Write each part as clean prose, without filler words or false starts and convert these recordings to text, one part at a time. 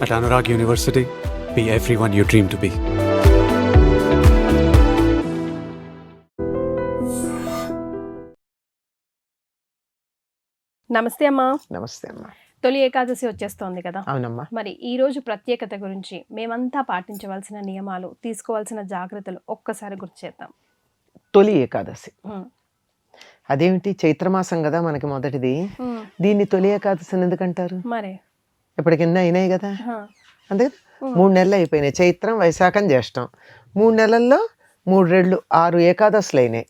At Anurag University, be everyone you dream to be. నమస్తే అమ్మా. నమస్తే అమ్మా. తొలి ఏకాదశి వచ్చేస్తోంది కదా. అవునమ్మా. మరి ఈ రోజు ప్రత్యేకత గురించి, మేమంతా పాటించవలసిన నియమాలు, తీసుకోవాల్సిన జాగ్రత్తలు ఒక్కసారి గుర్తు చేద్దాం. తొలి ఏకాదశి అదేమిటి, చైత్రమాసం కదా మనకి మొదటిది. దీన్ని తొలి ఏకాదశి అని ఎందుకంటారు? మరి ఇప్పటికిన్నా అయినాయి కదా, అంతే కదా. 3 నెలలు అయిపోయినాయి. చైత్రం, వైశాఖం, జ్యేష్టం. 3 నెలల్లో 3 రెళ్ళు 6 ఏకాదశులు అయినాయి.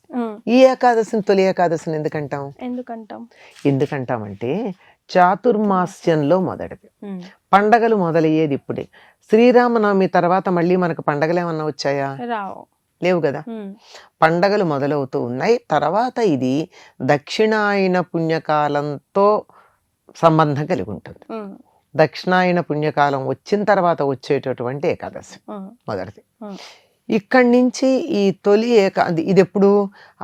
ఈ ఏకాదశిని తొలి ఏకాదశిని ఎందుకంటాం? ఎందుకంటామంటే చాతుర్మాస్యంలో మొదటిది. పండగలు మొదలయ్యేది ఇప్పుడే. శ్రీరామనవమి తర్వాత మళ్ళీ మనకు పండగలు ఏమన్నా వచ్చాయా? లేవు కదా. పండగలు మొదలవుతూ ఉన్నాయి. తర్వాత ఇది దక్షిణాయన పుణ్యకాలంతో సంబంధం కలిగి ఉంటుంది. దక్షిణాయన పుణ్యకాలం వచ్చిన తర్వాత వచ్చేటటువంటి ఏకాదశి మొదటిది. ఇక్కడి నుంచి ఈ తొలి ఇది ఎప్పుడు?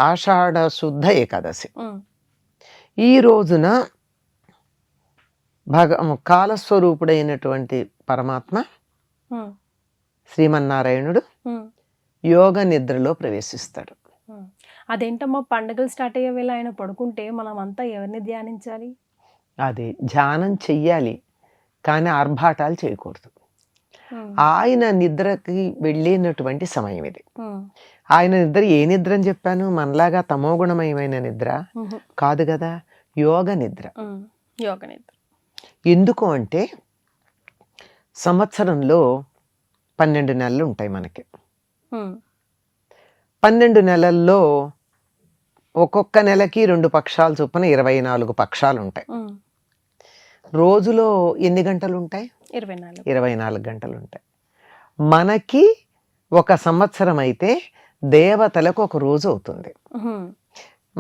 ఆషాఢ శుద్ధ ఏకాదశి. ఈ రోజున కాలస్వరూపుడైనటువంటి పరమాత్మ శ్రీమన్నారాయణుడు యోగ నిద్రలో ప్రవేశిస్తాడు. అదేంటమ్మా, పండుగలు స్టార్ట్ అయ్యే వేళ ఆయన పడుకుంటే మనం అంతా ఎవరిని ధ్యానించాలి? అదే, ధ్యానం చెయ్యాలి కానీ ఆర్భాటాలు చేయకూడదు. ఆయన నిద్రకి వెళ్ళినటువంటి సమయం ఇది. ఆయన నిద్ర ఏ నిద్ర అని చెప్పాను? మనలాగా తమోగుణమయమైన నిద్ర కాదు కదా, యోగ నిద్ర. యోగ నిద్ర ఎందుకు అంటే సంవత్సరంలో 12 నెలలు ఉంటాయి మనకి. 12 నెలల్లో ఒక్కొక్క నెలకి 2 పక్షాలు చొప్పున 24 పక్షాలు ఉంటాయి. రోజులో ఎన్ని గంటలు ఉంటాయి? 24 గంటలు ఉంటాయి. మనకి ఒక సంవత్సరం అయితే దేవతలకు ఒక రోజు అవుతుంది.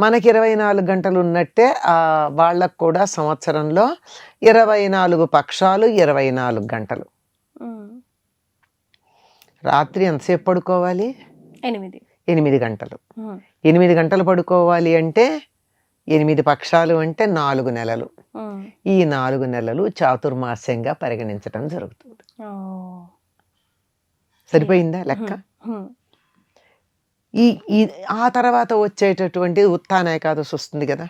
మనకి 24 గంటలు ఉన్నట్టే వాళ్ళకు కూడా సంవత్సరంలో 24 పక్షాలు, 24 గంటలు. రాత్రి ఎంతసేపు పడుకోవాలి? 8 గంటలు. 8 గంటలు పడుకోవాలి అంటే 8 పక్షాలు అంటే 4 నెలలు. ఈ 4 నెలలు చాతుర్మాస్యంగా పరిగణించడం జరుగుతుంది. సరిపోయిందా లెక్క? ఆ తర్వాత వచ్చేటటువంటి ఉత్థాన ఏకాదశి వస్తుంది కదా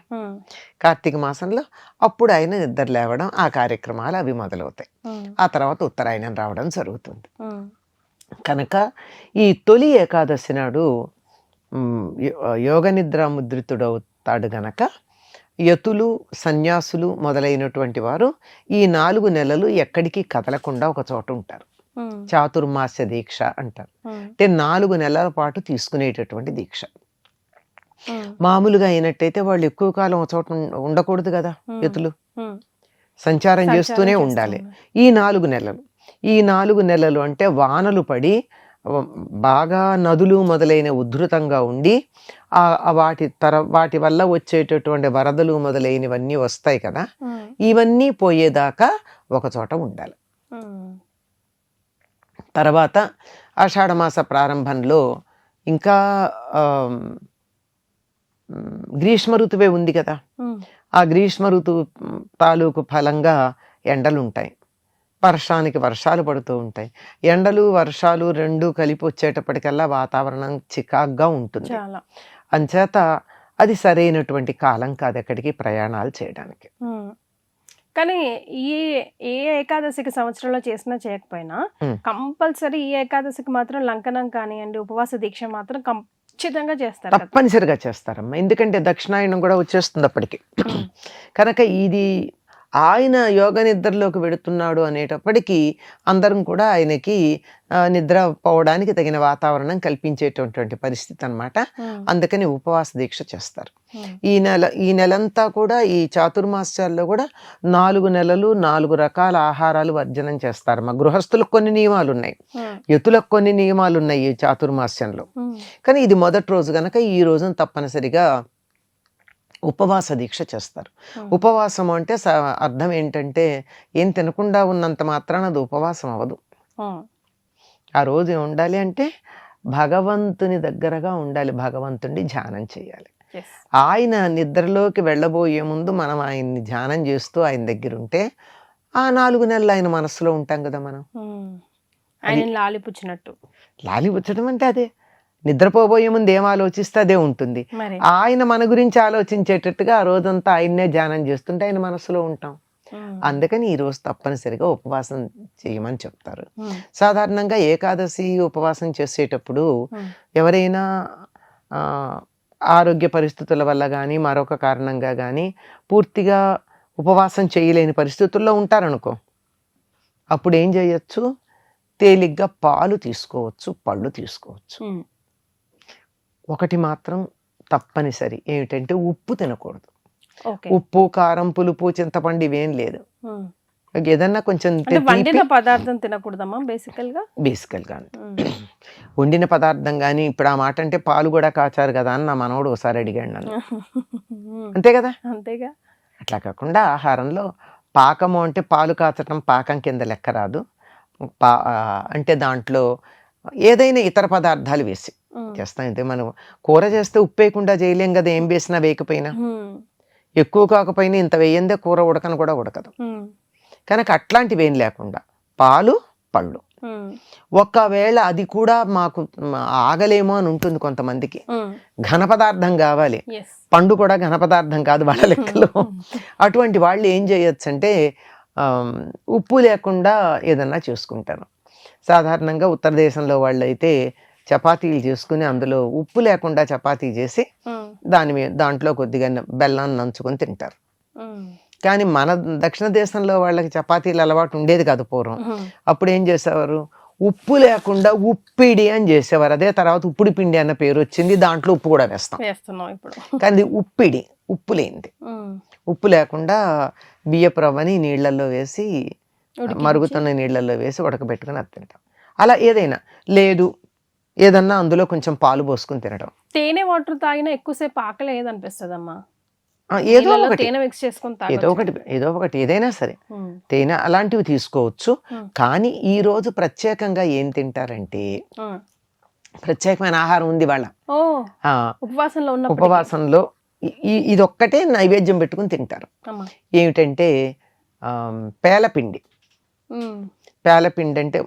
కార్తీక మాసంలో. అప్పుడు ఆయన నిద్ర లేవడం, ఆ కార్యక్రమాలు అవి మొదలవుతాయి. ఆ తర్వాత ఉత్తరాయణం రావడం జరుగుతుంది. కనుక ఈ తొలి ఏకాదశి నాడు యోగ నిద్ర ముద్రితుడవుతాడు గనక యతులు, సన్యాసులు మొదలైనటువంటి వారు ఈ 4 నెలలు ఎక్కడికి కదలకుండా ఒక చోట ఉంటారు. చాతుర్మాస్య దీక్ష అంటారు. అంటే 4 నెలల పాటు తీసుకునేటటువంటి దీక్ష. మామూలుగా అయినట్టయితే వాళ్ళు ఎక్కువ కాలం ఒక చోట ఉండకూడదు కదా. యతులు సంచారం చేస్తూనే ఉండాలి. ఈ 4 నెలలు, ఈ 4 నెలలు అంటే వానలు పడి బాగా నదులు మొదలైన ఉధృతంగా ఉండి వాటి వల్ల వచ్చేటటువంటి వరదలు మొదలైనవన్నీ వస్తాయి కదా, ఇవన్నీ పోయేదాకా ఒక చోట ఉండాలి. తర్వాత ఆషాఢమాస ప్రారంభంలో ఇంకా గ్రీష్మ ఋతువే ఉంది కదా. ఆ గ్రీష్మ ఋతువు తాలూకు ఫలంగా ఎండలు ఉంటాయి, వర్షానికి వర్షాలు పడుతూ ఉంటాయి. ఎండలు వర్షాలు రెండూ కలిపి వచ్చేటప్పటికల్లా వాతావరణం చికాగ్గా ఉంటుంది. అంచేత అది సరైనటువంటి కాలం కాదు ఎక్కడికి ప్రయాణాలు చేయడానికి. కానీ ఏ ఏకాదశికి సంవత్సరంలో చేసినా చేయకపోయినా కంపల్సరీ ఈ ఏకాదశికి మాత్రం లంకనం కానివ్వండి, ఉపవాస దీక్ష మాత్రం ఖచ్చితంగా చేస్తారు, తప్పనిసరిగా చేస్తారమ్మా. ఎందుకంటే దక్షిణాయనం కూడా వచ్చేస్తుంది అప్పటికి. కనుక ఇది ఆయన యోగ నిద్రలోకి వెడుతున్నాడు అనేటప్పటికీ అందరం కూడా ఆయనకి నిద్ర పోవడానికి తగిన వాతావరణం కల్పించేటటువంటి పరిస్థితి అన్నమాట. అందుకని ఉపవాస దీక్ష చేస్తారు. ఈ నెలంతా కూడా ఈ చాతుర్మాస్యాల్లో కూడా 4 నెలలు 4 రకాల ఆహారాలు వర్జనం చేస్తారు. మా గృహస్థులకు కొన్ని నియమాలు ఉన్నాయి, యతులకు కొన్ని నియమాలు ఉన్నాయి ఈ చాతుర్మాస్యంలో. కానీ ఇది మొదటి రోజు కనుక ఈ రోజున తప్పనిసరిగా ఉపవాస దీక్ష చేస్తారు. ఉపవాసం అంటే అర్థం ఏంటంటే ఏం తినకుండా ఉన్నంత మాత్రాన అది ఉపవాసం అవ్వదు. ఆ రోజు ఉండాలి అంటే భగవంతుని దగ్గరగా ఉండాలి, భగవంతుని ధ్యానం చేయాలి. ఆయన నిద్రలోకి వెళ్ళబోయే ముందు మనం ఆయన్ని ధ్యానం చేస్తూ ఆయన దగ్గర ఉంటే ఆ 4 నెలలు ఆయన మనసులో ఉంటాం కదా మనం. ఆయన లాలిపుచ్చినట్టు. లాలిపుచ్చడం అంటే అదే, నిద్రపోబోయే ముందు ఏం ఆలోచిస్తే అదే ఉంటుంది. మరి ఆయన మన గురించి ఆలోచించేటట్టుగా ఆ రోజంతా ఆయన్నే ధ్యానం చేస్తుంటే ఆయన మనసులో ఉంటాం. అందుకని ఈ రోజు తప్పనిసరిగా ఉపవాసం చేయమని చెప్తారు. సాధారణంగా ఏకాదశి ఉపవాసం చేసేటప్పుడు ఎవరైనా ఆరోగ్య పరిస్థితుల వల్ల కానీ మరొక కారణంగా కానీ పూర్తిగా ఉపవాసం చేయలేని పరిస్థితుల్లో ఉంటారనుకో, అప్పుడు ఏం చేయొచ్చు, తేలిగ్గా పాలు తీసుకోవచ్చు, పళ్ళు తీసుకోవచ్చు. ఒకటి మాత్రం తప్పనిసరి ఏమిటంటే ఉప్పు తినకూడదు. ఉప్పు, కారం, పులుపు, చింతపండు ఇవేం లేదు. ఏదన్నా కొంచెం వండిన పదార్థం తినకూడదమ్మా బేసికల్గా. వండిన పదార్థం కానీ, ఇప్పుడు ఆ మాట అంటే పాలు కూడా కాచారు కదా అని నా మనవడు ఒకసారి అడిగాడు నన్ను. అంతే కదా, అంతేగా. అట్లా కాకుండా ఆహారంలో పాకము అంటే పాలు కాచటం పాకం కింద లెక్క రాదు. అంటే దాంట్లో ఏదైనా ఇతర పదార్థాలు వేసి చేస్తాం. అయితే మనం కూర చేస్తే ఉప్పు వేయకుండా చేయలేం కదా, ఏం వేసినా వేయకపోయినా. ఎక్కువ కాకపోయినా ఇంత వేయందే కూర ఉడకను కూడా ఉడకదు. కనుక అట్లాంటివి ఏం లేకుండా పాలు, పళ్ళు. ఒకవేళ అది కూడా మాకు ఆగలేమో అని ఉంటుంది కొంతమందికి, ఘన పదార్థం కావాలి, పండు కూడా ఘన పదార్థం కాదు వాళ్ళ లెక్కలో. అటువంటి వాళ్ళు ఏం చేయొచ్చు అంటే ఉప్పు లేకుండా ఏదన్నా చేసుకుంటారు. సాధారణంగా ఉత్తర దేశంలో వాళ్ళు అయితే చపాతీలు చేసుకుని అందులో ఉప్పు లేకుండా చపాతీ చేసి దాంట్లో కొద్దిగా బెల్లాన్ని నంచుకొని తింటారు. కానీ మన దక్షిణ దేశంలో వాళ్ళకి చపాతీలు అలవాటు ఉండేది కాదు పూర్వం. అప్పుడు ఏం చేసేవారు, ఉప్పు లేకుండా ఉప్పిడి అని చేసేవారు. అదే తర్వాత ఉప్పుడు పిండి అన్న పేరు వచ్చింది, దాంట్లో ఉప్పు కూడా వేస్తాం. కానీ ఉప్పిడి, ఉప్పు లేనిది. ఉప్పు లేకుండా బియ్యపు రవ్వని నీళ్ళల్లో వేసి, మరుగుతున్న నీళ్ళల్లో వేసి ఉడకబెట్టుకుని అది తింటాం. అలా ఏదైనా లేదు, ఏదన్నా అందులో కొంచెం పాలు పోసుకుని తినడం. తేనె వాటర్ తాగినా ఎక్కువసేపు ఆకలి ఏదనిపిస్తుందమ్మా? ఏదో ఒకటి ఏదైనా సరే తేనె అలాంటివి తీసుకోవచ్చు. కానీ ఈ రోజు ప్రత్యేకంగా ఏం తింటారంటే, ప్రత్యేకమైన ఆహారం ఉంది వాళ్ళ ఉపవాసంలో. ఇదొక్కటే నైవేద్యం పెట్టుకుని తింటారు. ఏమిటంటే పేలపిండి. పేలపిండి అంటే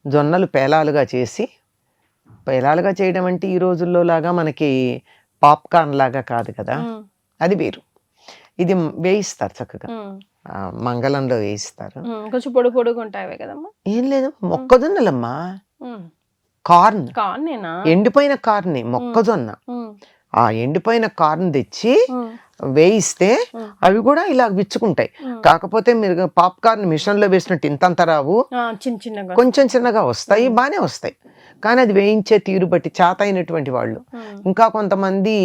జొన్నలు పేలాలుగా చేసి, పేలాలుగా చేయడం అంటే ఈ రోజుల్లో లాగా మనకి పాప్కార్న్ లాగా కాదు కదా, అది వేరు. ఇది వేయిస్తారు చక్కగా, మంగళంలో వేయిస్తారు. కొంచెం పొడి పొడుగు ఉంటాయి కదమ్మా. ఏం లేదు, మొక్కజొన్నలమ్మా, కార్న్, ఎండిపోయిన కార్న్, మొక్కజొన్న. ఆ ఎండిపోయిన కార్న్ తెచ్చి వేయిస్తే అవి కూడా ఇలా విచ్చుకుంటాయి. కాకపోతే మీరు పాప్కార్న్ మిషన్ లో వేసినట్టు ఇంతంత రావు, కొంచెం చిన్నగా వస్తాయి, బానే వస్తాయి. కానీ అది వేయించే తీరు బట్టి చేత అయినటువంటి వాళ్ళు, ఇంకా కొంతమంది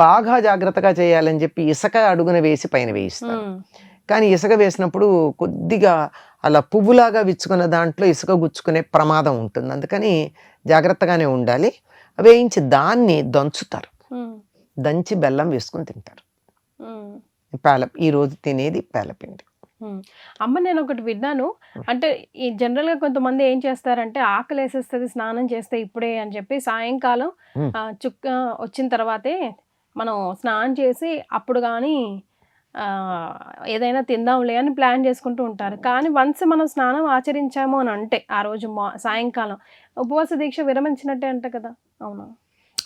బాగా జాగ్రత్తగా చేయాలని చెప్పి ఇసుక అడుగున వేసి పైన వేయిస్తారు. కానీ ఇసుక వేసినప్పుడు కొద్దిగా అలా పువ్వులాగా విచ్చుకున్న దాంట్లో ఇసుక గుచ్చుకునే ప్రమాదం ఉంటుంది. అందుకని జాగ్రత్తగానే ఉండాలి. వేయించి దాన్ని దంచుతారు, దంచి బెల్లం వేసుకుని తింటారు. ఈ రోజు తినేది పేలపిండి. అమ్మ, నేను ఒకటి విన్నాను, అంటే ఈ జనరల్గా కొంతమంది ఏం చేస్తారంటే ఆకలి వేసేస్తుంది స్నానం చేస్తే ఇప్పుడే అని చెప్పి సాయంకాలం చుక్క వచ్చిన తర్వాతే మనం స్నానం చేసి అప్పుడు కానీ ఏదైనా తిందాంలే అని ప్లాన్ చేసుకుంటూ ఉంటారు. కానీ వన్స్ మనం స్నానం ఆచరించాము అని అంటే ఆ రోజు సాయంకాలం ఉపవాస దీక్ష విరమించినట్టే అంట కదా, అవునా?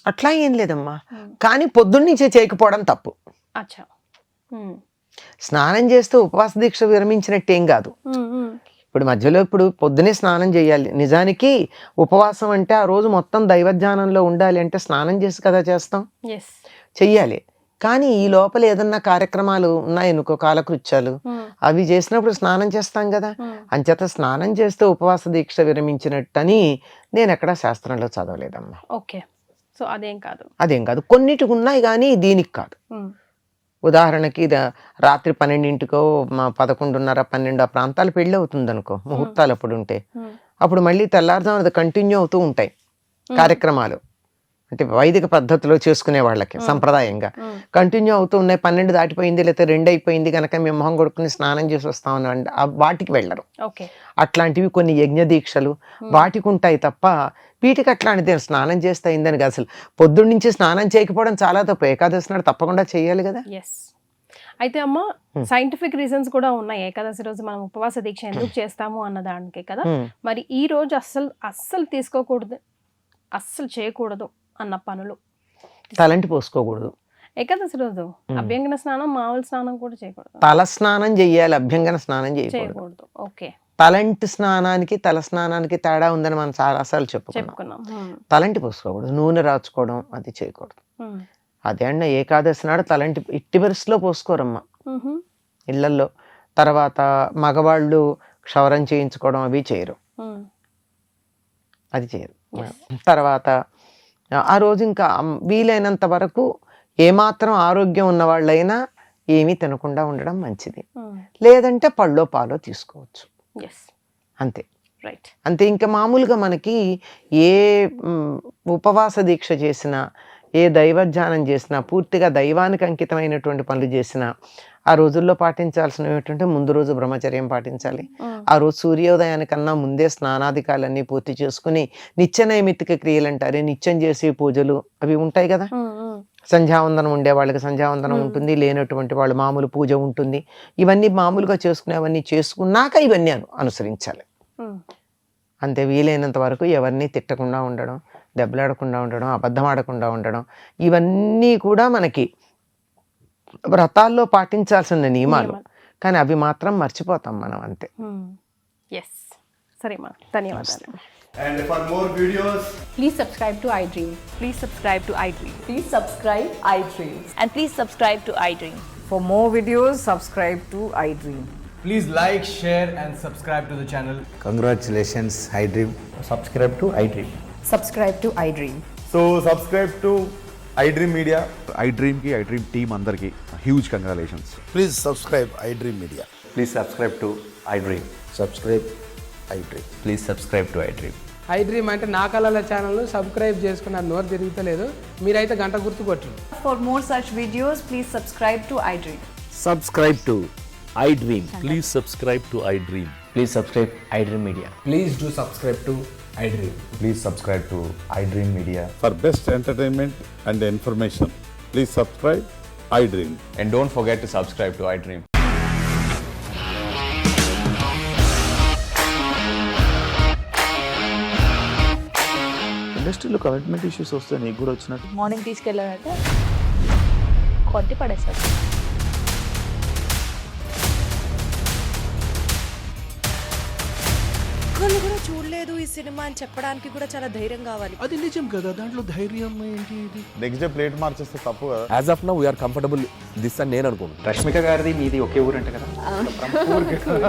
అట్లా ఏం లేదమ్మా, కానీ పొద్దున్నుంచే చేయకపోవడం తప్పు. అచ్చా, స్నానం చేస్తూ ఉపవాస దీక్ష విరమించినట్టేం కాదు. ఇప్పుడు పొద్దునే స్నానం చేయాలి. నిజానికి ఉపవాసం అంటే ఆ రోజు మొత్తం దైవధ్యానంలో ఉండాలి అంటే స్నానం చేసి కదా చేస్తాం, చెయ్యాలి. కానీ ఈ లోపల ఏదన్నా కార్యక్రమాలు ఉన్నాయనుకో, కాలకృత్యాలు, అవి చేసినప్పుడు స్నానం చేస్తాం కదా. అంచేత స్నానం చేస్తే ఉపవాస దీక్ష విరమించినట్టని నేను ఎక్కడా శాస్త్రంలో చదవలేదమ్మా. ఓకే, సో అదేం కాదు. కొన్నిటికి ఉన్నాయి కానీ దీనికి కాదు. ఉదాహరణకి రాత్రి 12కో 11:30, 12 ఆ ప్రాంతాలు పెళ్లి అవుతుంది అనుకో, ముహూర్తాలు అప్పుడు ఉంటే, అప్పుడు మళ్ళీ తెల్లారుజామున కంటిన్యూ అవుతూ ఉంటాయి కార్యక్రమాలు. అంటే వైదిక పద్ధతిలో చేసుకునే వాళ్ళకి సంప్రదాయంగా కంటిన్యూ అవుతూ ఉన్నాయి. 12 దాటిపోయింది లేకపోతే 2 అయిపోయింది కనుక మేము మొహం కొడుకుని స్నానం చేసి వస్తామని వాటికి వెళ్ళరు. అట్లాంటివి కొన్ని యజ్ఞ దీక్షలు వాటికి ఉంటాయి తప్ప వీటికి అట్లాంటిది స్నానం చేస్తే అయిందని కాదు. అసలు పొద్దున్న నుంచి స్నానం చేయకపోవడం చాలా తప్పు. ఏకాదశి నాడు తప్పకుండా చేయాలి కదా. అయితే అమ్మ సైంటిఫిక్ రీజన్స్ కూడా ఉన్నాయి ఏకాదశి రోజు మనం ఉపవాస దీక్ష ఎందుకు చేస్తాము అన్న దానికి కదా. మరి ఈ రోజు అస్సలు తీసుకోకూడదు, అస్సలు చేయకూడదు అన్న పనులు. తలంటి పోసుకోకూడదు ఏకాదశి రోజు అభ్యంగన స్నానం, మామూలు స్నానం కూడా చేయకూడదు. తల స్నానం చెయ్యాలి, అభ్యంగన స్నానం చేయకూడదు. ఓకే. తలంటి స్నానానికి తల స్నానానికి తేడా ఉందని మనం చాలాసార్లు చెప్పుకున్నాం. తలంటి పోసుకోకూడదు, నూనె రాచుకోవడం అది చేయకూడదు. అదే అండి ఏకాదశి నాడు తలంటి ఇట్టి పరిస్థితిలో పోసుకోరమ్మా ఇళ్లల్లో. తర్వాత మగవాళ్ళు క్షవరం చేయించుకోవడం అవి చేయరు, అది చేయరు. తర్వాత ఆ రోజు ఇంకా వీలైనంత వరకు ఏమాత్రం ఆరోగ్యం ఉన్న వాళ్ళైనా ఏమీ తినకుండా ఉండడం మంచిది. లేదంటే పళ్ళో పాలో తీసుకోవచ్చు, అంతే. అంతే. ఇంకా మామూలుగా మనకి ఏ ఉపవాస దీక్ష చేసినా, ఏ దైవధ్యానం చేసినా, పూర్తిగా దైవానికి అంకితమైనటువంటి పనులు చేసినా ఆ రోజుల్లో పాటించాల్సినవి ఏంటంటే ముందు రోజు బ్రహ్మచర్యం పాటించాలి. ఆ రోజు సూర్యోదయానికన్నా ముందే స్నానాధికాలన్నీ పూర్తి చేసుకుని నిత్య నైమిత్తిక క్రియలు అంటారే, నిత్యం చేసే పూజలు అవి ఉంటాయి కదా. సంధ్యావందనం ఉండే వాళ్ళకి సంధ్యావందనం ఉంటుంది, లేనటువంటి వాళ్ళు మామూలు పూజ ఉంటుంది. ఇవన్నీ మామూలుగా చేసుకునేవన్నీ చేసుకున్నాక ఇవన్నీ అనుసరించాలి. అంతే. వీలైనంత వరకు ఎవరిని తిట్టకుండా ఉండడం, దెబ్బలాడకుండా ఉండడం, అబద్ధం ఆడకుండా ఉండడం, ఇవన్నీ కూడా మనకి వ్రతాల్లో పాటించాల్సిన నియమాలు. కానీ అవి మాత్రం మర్చిపోతాం మనం, అంతే. సరే మా ధన్యవాదాలు. And for more videos, Please subscribe to iDream. Please subscribe to iDream. Please subscribe iDream. And please subscribe to iDream. For more videos, subscribe to iDream. please like, share and subscribe to the channel. Congratulations, iDream. Subscribe to iDream. Subscribe to iDream. So subscribe to iDream Media. iDream ki iDream team andarki huge congratulations. Please subscribe iDream Media. Please subscribe to iDream. Subscribe iDream. Please subscribe to iDream. iDream అంటే నా కళల channel subscribe చేసుకున్నారు, నోరు తిరుగుతలేదు. మీరైతే గంట గుర్తు కొట్టండి. For more such videos, please subscribe to iDream. Subscribe to iDream. Please subscribe to iDream. Please subscribe iDream Media. Please do subscribe to iDream. Please subscribe to iDream Media. For best entertainment and information, please subscribe iDream. And don't forget to subscribe to iDream. ఇండస్ట్రీలో commitment issues వస్తే నీకు కూడా వచ్చినట్టు morning తీసుకెళ్ళారంటే కొట్టి పడేస్తారు. ఒక్కళ్ళు కూడా చూడలేదు ఈ సినిమా అని చెప్పడానికి కూడా చాలా ధైర్యం కావాలి. అది నిజం కదా, దాంట్లో ధైర్యం ఏంటి? ఇది నెక్స్ట్ డే ప్లేట్ మార్చేస్తే తప్పు కదా. As of now we are comfortable this అని నేను అనుకుంటున్నాను. రష్మిక గారిది మీది ఒకే ఊరు అంట కదా.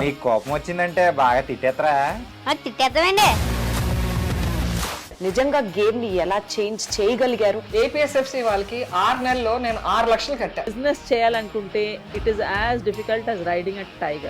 నీకు కోపం వచ్చిందంటే బాగా తిట్టేత్తరా? తిట్టేద్దామండి. నిజంగా గేమ్ ని ఎలా చేంజ్ చేయగలిగారు? APSFC వాళ్ళకి 6 నెలల్లో నేను 6 లక్షలు కట్టా. బిజినెస్ చేయాలనుకుంటే it is as difficult as riding a tiger.